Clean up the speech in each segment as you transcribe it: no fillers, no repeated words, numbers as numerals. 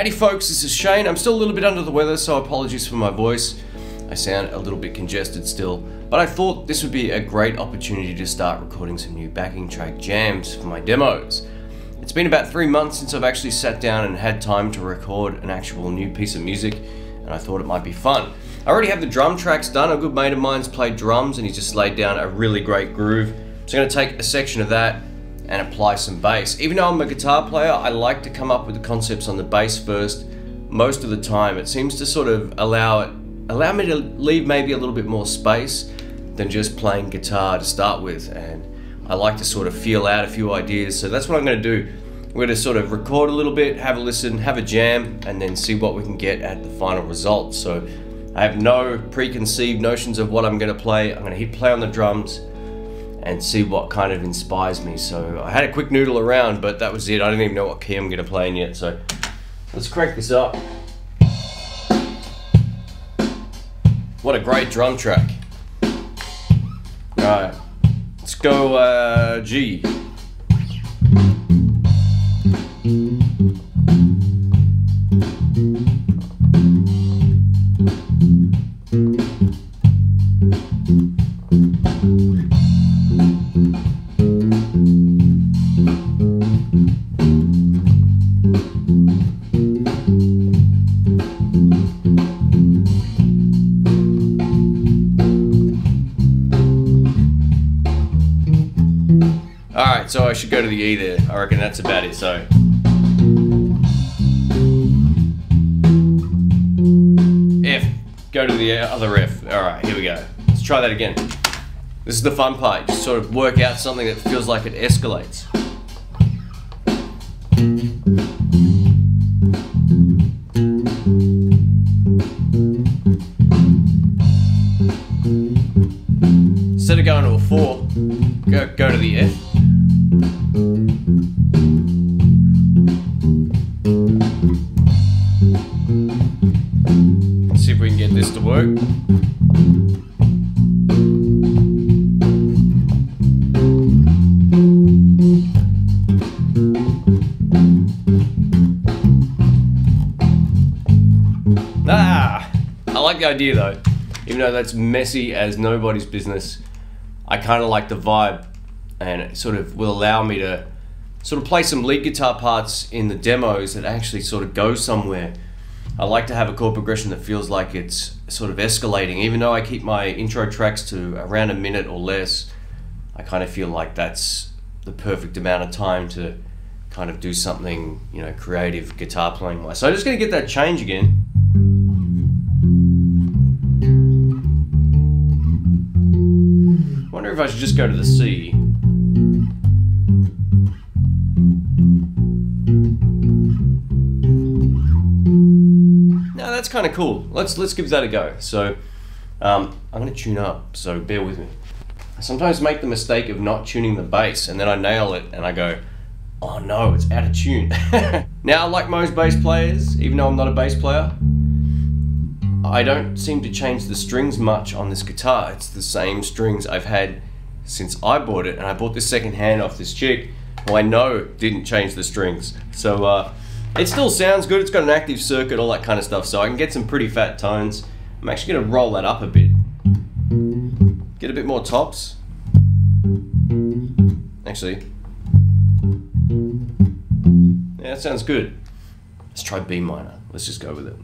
Howdy folks, this is Shane. I'm still a little bit under the weather, so apologies for my voice. I sound a little bit congested still, but I thought this would be a great opportunity to start recording some new backing track jams for my demos. It's been about 3 months since I've actually sat down and had time to record an actual new piece of music, and I thought it might be fun. I already have the drum tracks done. A good mate of mine's played drums and he's just laid down a really great groove. So I'm going to take a section of that and apply some bass. Even though I'm a guitar player, I like to come up with the concepts on the bass first most of the time. It seems to sort of allow me to leave maybe a little bit more space than just playing guitar to start with, and I like to sort of feel out a few ideas. So that's what I'm going to do. We're going to sort of record a little bit, have a listen, have a jam, and then see what we can get at the final result. So I have no preconceived notions of what I'm going to play. I'm going to hit play on the drums and see what kind of inspires me. So I had a quick noodle around, but that was it. I don't even know what key I'm going to play in yet. So let's crank this up. What a great drum track. Alright, let's go G. Alright, so I should go to the E there. I reckon that's about it, so. F, go to the other F. Alright, here we go. Let's try that again. This is the fun part. You just sort of work out something that feels like it escalates. Instead of going to a 4, go to the F. Let's see if we can get this to work. I like the idea though. Even though that's messy as nobody's business, I kind of like the vibe, and it sort of will allow me to sort of play some lead guitar parts in the demos that actually sort of go somewhere. I like to have a chord progression that feels like it's sort of escalating. Even though I keep my intro tracks to around a minute or less, I kind of feel like that's the perfect amount of time to kind of do something, you know, creative guitar playing wise. So I'm just going to get that change again. I wonder if I should just go to the C. Now that's kind of cool. Let's give that a go. So I'm going to tune up, so bear with me. I sometimes make the mistake of not tuning the bass, and then I nail it and I go, oh no, it's out of tune. Now, like most bass players, even though I'm not a bass player, I don't seem to change the strings much on this guitar. It's the same strings I've had since I bought it, and I bought this second hand off this chick who I know didn't change the strings. So it still sounds good. It's got an active circuit, all that kind of stuff, so I can get some pretty fat tones. I'm actually going to roll that up a bit. Get a bit more tops. Actually, yeah, that sounds good. Let's try B minor. Let's just go with it.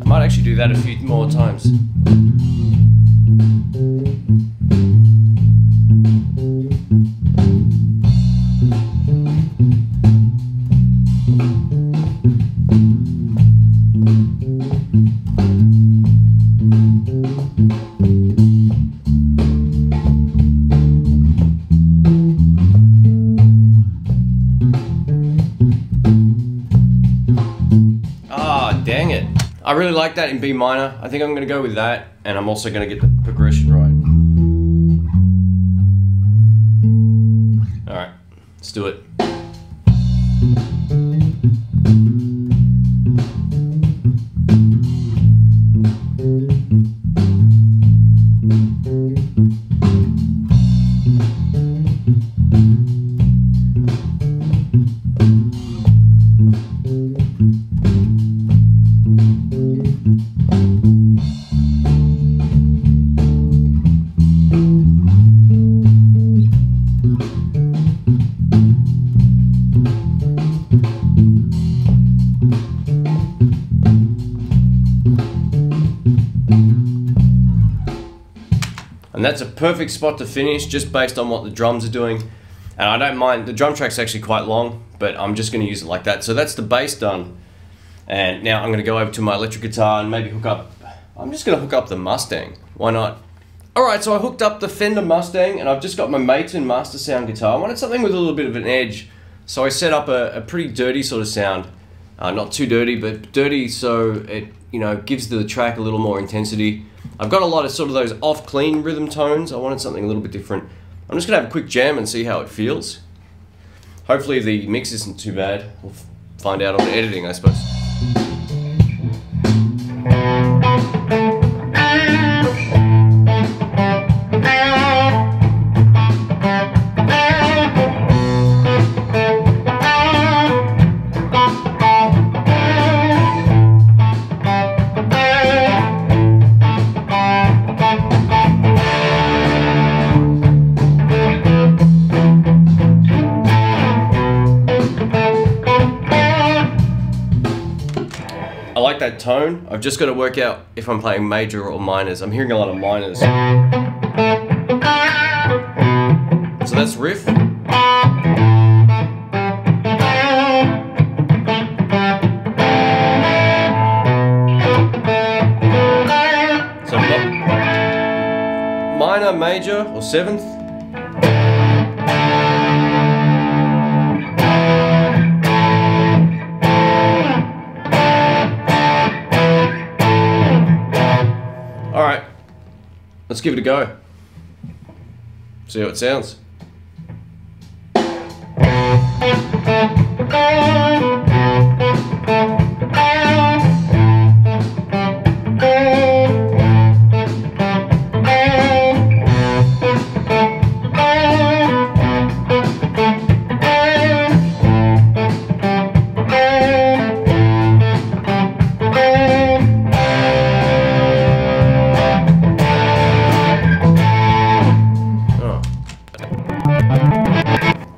I might actually do that a few more times. Dang it. I really like that in B minor. I think I'm going to go with that, and I'm also going to get the progression right. Alright, let's do it. And that's a perfect spot to finish just based on what the drums are doing. And I don't mind, the drum track's actually quite long, but I'm just gonna use it like that. So that's the bass done. And now I'm gonna go over to my electric guitar and maybe hook up, I'm just gonna hook up the Mustang. Why not? All right, so I hooked up the Fender Mustang and I've just got my Maton Master Sound guitar. I wanted something with a little bit of an edge. So I set up a pretty dirty sort of sound. Not too dirty, but dirty so it, you know, gives the track a little more intensity. I've got a lot of sort of those off clean rhythm tones. I wanted something a little bit different. I'm just gonna have a quick jam and see how it feels. Hopefully the mix isn't too bad. We'll find out on the editing, I suppose. I like that tone. I've just got to work out if I'm playing major or minors. I'm hearing a lot of minors. So that's riff. So we've got minor, major, or seventh. Alright, let's give it a go. See how it sounds.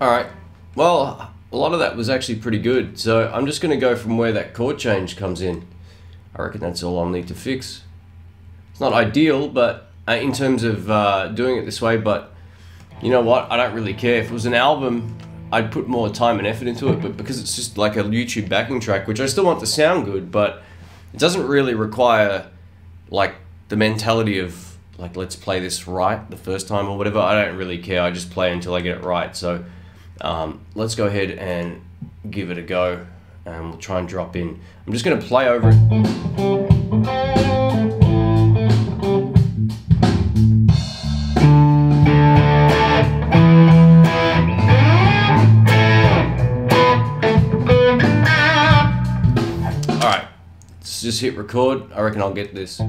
Alright, well, a lot of that was actually pretty good, so I'm just going to go from where that chord change comes in. I reckon that's all I'll need to fix. It's not ideal, but in terms of doing it this way, but you know what, I don't really care. If it was an album, I'd put more time and effort into it, but because it's just like a YouTube backing track, which I still want to sound good, but it doesn't really require like the mentality of like, let's play this right the first time or whatever. I don't really care, I just play until I get it right. So let's go ahead and give it a go, and we'll try and drop in. I'm just going to play over it. Alright, let's just hit record. I reckon I'll get this.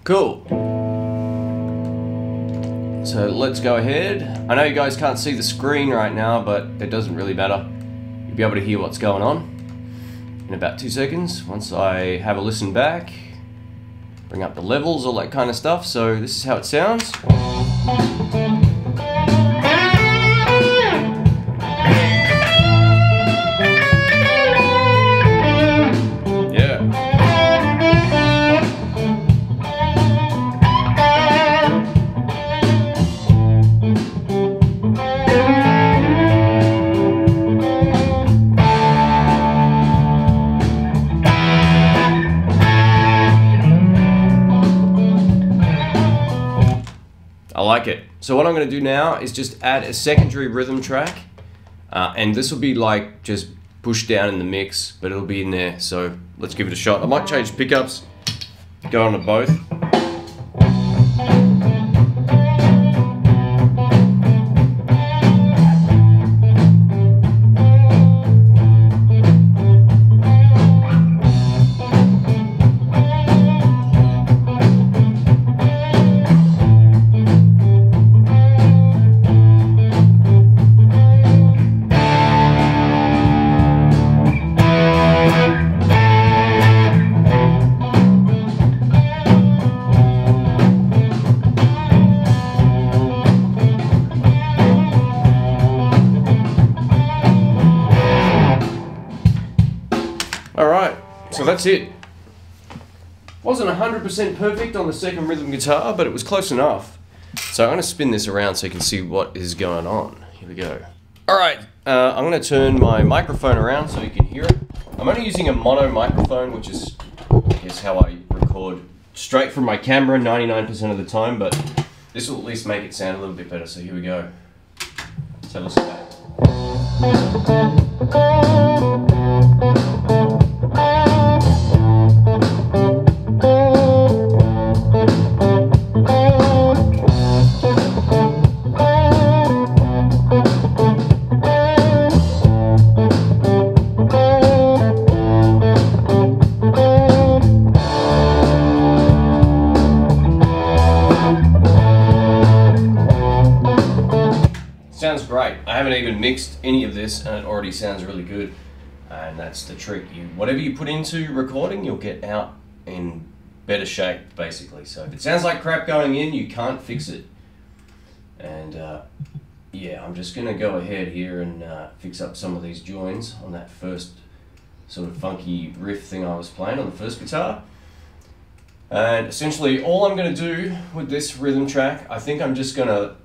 Cool. So let's go ahead. I know you guys can't see the screen right now, but it doesn't really matter. You'll be able to hear what's going on in about 2 seconds once I have a listen back, bring up the levels, all that kind of stuff. So this is how it sounds. I like it. So what I'm going to do now is just add a secondary rhythm track, and this will be like just pushed down in the mix, but it'll be in there. So let's give it a shot. I might change pickups, go on to both. that's it. Wasn't 100% perfect on the second rhythm guitar, but it was close enough. So I'm going to spin this around so you can see what is going on. Here we go. Alright, I'm going to turn my microphone around so you can hear it. I'm only using a mono microphone, which is, I guess, how I record straight from my camera 99% of the time, but this will at least make it sound a little bit better. So here we go. Let's have a listen back. Sounds great. I haven't even mixed any of this and it already sounds really good. And that's the trick. Whatever you put into recording, you'll get out in better shape, basically. So if it sounds like crap going in, you can't fix it. And yeah, I'm just going to go ahead here and fix up some of these joins on that first sort of funky riff thing I was playing on the first guitar. And essentially all I'm going to do with this rhythm track, I think I'm just going to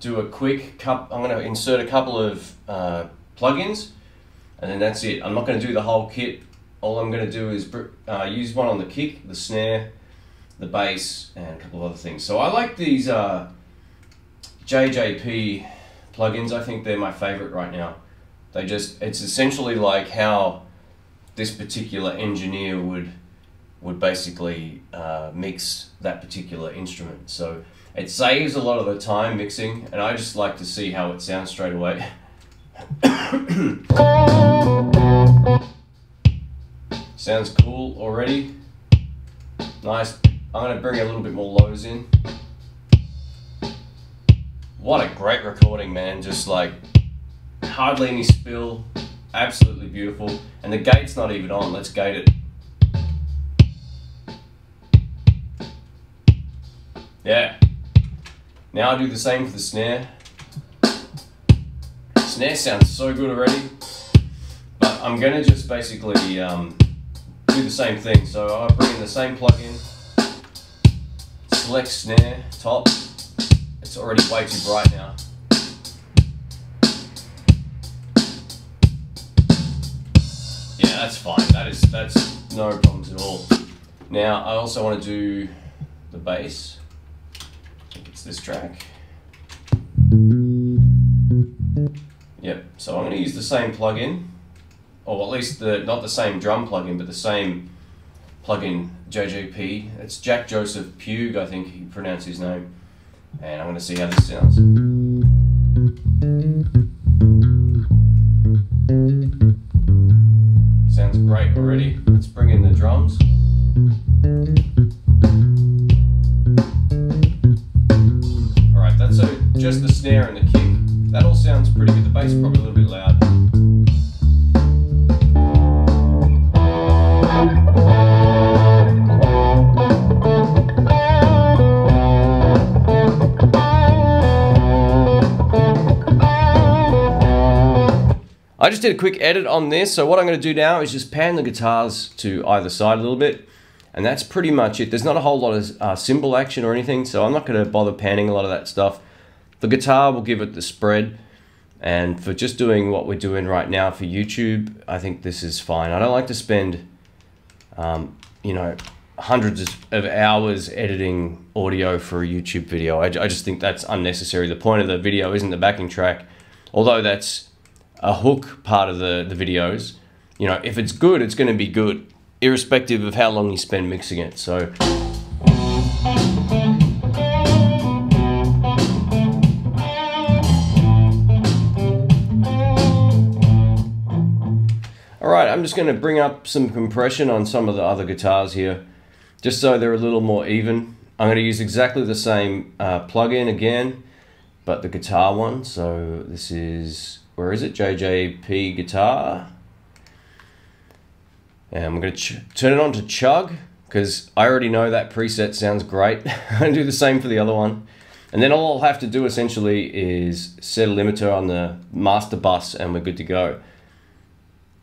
do a quick I'm going to insert a couple of plugins, and then that's it. I'm not going to do the whole kit. All I'm going to do is use one on the kick, the snare, the bass, and a couple of other things. So I like these JJP plugins. I think they're my favorite right now. It's essentially like how this particular engineer would basically mix that particular instrument. So it saves a lot of the time mixing, and I just like to see how it sounds straight away. Sounds cool already. Nice. I'm going to bring a little bit more lows in. What a great recording, man. Just like hardly any spill. Absolutely beautiful. And the gate's not even on. Let's gate it. Yeah. Now I do the same for the snare. Snare sounds so good already, but I'm going to just basically do the same thing. So I'll bring in the same plugin, select snare, top. It's already way too bright now. Yeah, that's fine. That's no problems at all. Now I also want to do the bass. I think it's this track. Yep, so I'm going to use the same plugin, or at least not the same drum plugin, but the same plugin, JJP. It's Jack Joseph Pugue, I think he pronounced his name. And I'm going to see how this sounds. Sounds great already. Let's bring in the drums. Alright, that's just the snare and the kick. That all sounds pretty good. The bass is probably a little bit loud. I just did a quick edit on this, so what I'm going to do now is just pan the guitars to either side a little bit, and that's pretty much it. There's not a whole lot of cymbal action or anything, so I'm not going to bother panning a lot of that stuff. The guitar will give it the spread, and for just doing what we're doing right now for YouTube, I think this is fine. I don't like to spend, you know, hundreds of hours editing audio for a YouTube video. I just think that's unnecessary. The point of the video isn't the backing track, although that's a hook part of the videos. You know, if it's good, it's going to be good, irrespective of how long you spend mixing it. So. Alright, I'm just going to bring up some compression on some of the other guitars here, just so they're a little more even. I'm going to use exactly the same plugin again, but the guitar one. So this is, where is it? JJP guitar. And I'm going to turn it on to chug, because I already know that preset sounds great. I'm going to do the same for the other one. And then all I'll have to do essentially is set a limiter on the master bus and we're good to go.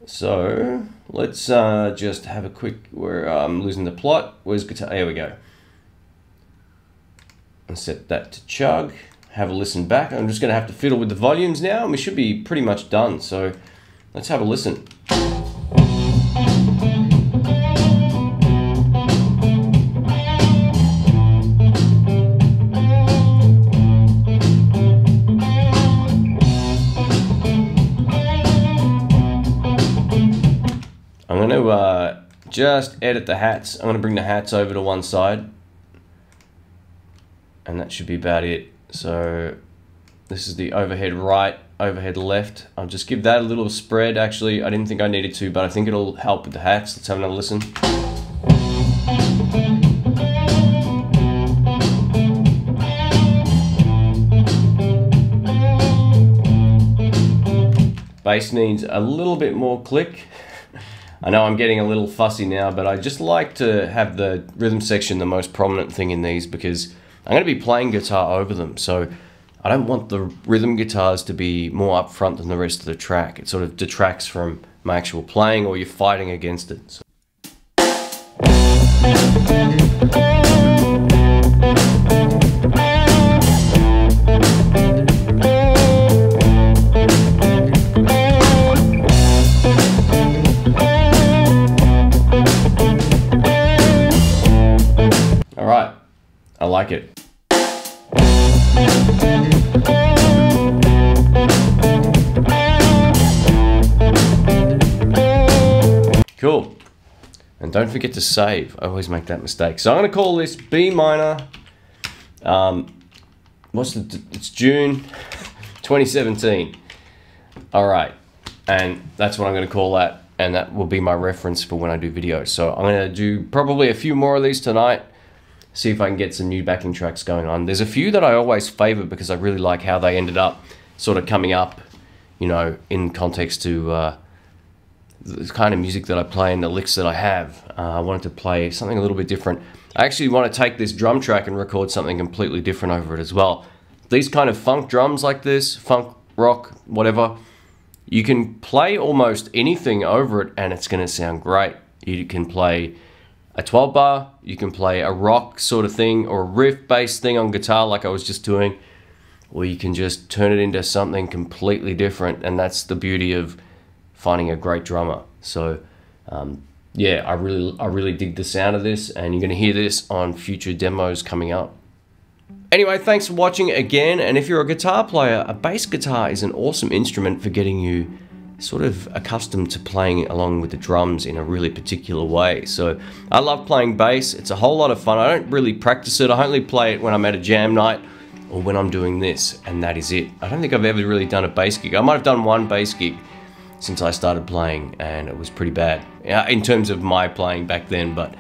So let's just have a quick, I'm losing the plot. Where's guitar? There we go. And set that to chug. Have a listen back. I'm just going to have to fiddle with the volumes now, and we should be pretty much done. So let's have a listen. I'm going to just edit the hats. I'm going to bring the hats over to one side, and that should be about it. So this is the overhead right, overhead left. I'll just give that a little spread. Actually, I didn't think I needed to, but I think it'll help with the hats. Let's have another listen. Bass needs a little bit more click. I know I'm getting a little fussy now, but I just like to have the rhythm section the most prominent thing in these, because I'm going to be playing guitar over them. So I don't want the rhythm guitars to be more up front than the rest of the track. It sort of detracts from my actual playing, or you're fighting against it. So. All right, I like it. Cool. And don't forget to save. I always make that mistake. So I'm going to call this B minor. It's June 2017. All right. And that's what I'm going to call that. And that will be my reference for when I do videos. So I'm going to do probably a few more of these tonight. See if I can get some new backing tracks going on. There's a few that I always favor because I really like how they ended up sort of coming up, you know, in context to the kind of music that I play and the licks that I have. I wanted to play something a little bit different. I actually want to take this drum track and record something completely different over it as well. These kind of funk drums like this, funk, rock, whatever, you can play almost anything over it and it's going to sound great. You can play a 12 bar, you can play a rock sort of thing or a riff based thing on guitar like I was just doing, or you can just turn it into something completely different, and that's the beauty of finding a great drummer. So yeah, I really dig the sound of this, and you're gonna hear this on future demos coming up. Anyway, thanks for watching again, and if you're a guitar player, a bass guitar is an awesome instrument for getting you sort of accustomed to playing along with the drums in a really particular way. So I love playing bass. It's a whole lot of fun. I don't really practice it. I only play it when I'm at a jam night or when I'm doing this, and that is it. I don't think I've ever really done a bass gig. I might have done one bass gig since I started playing, and it was pretty bad in terms of my playing back then, but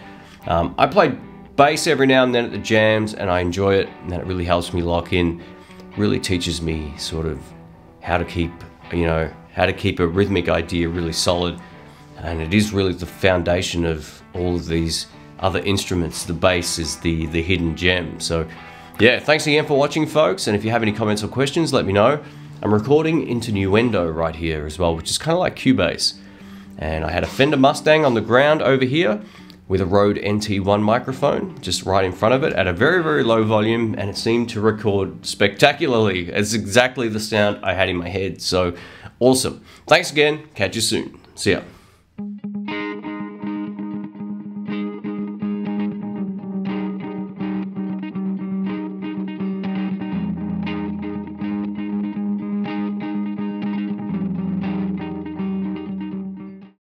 I play bass every now and then at the jams, and I enjoy it, and that really helps me lock in, really teaches me sort of how to keep, you know, how to keep a rhythmic idea really solid, and it is really the foundation of all of these other instruments. The bass is the hidden gem. So yeah, thanks again for watching, folks, and if you have any comments or questions, let me know. I'm recording into Nuendo right here as well, which is kind of like Cubase, and I had a Fender Mustang on the ground over here with a Rode NT1 microphone just right in front of it at a very, very low volume, and it seemed to record spectacularly. It's exactly the sound I had in my head. So awesome. Thanks again. Catch you soon. See ya.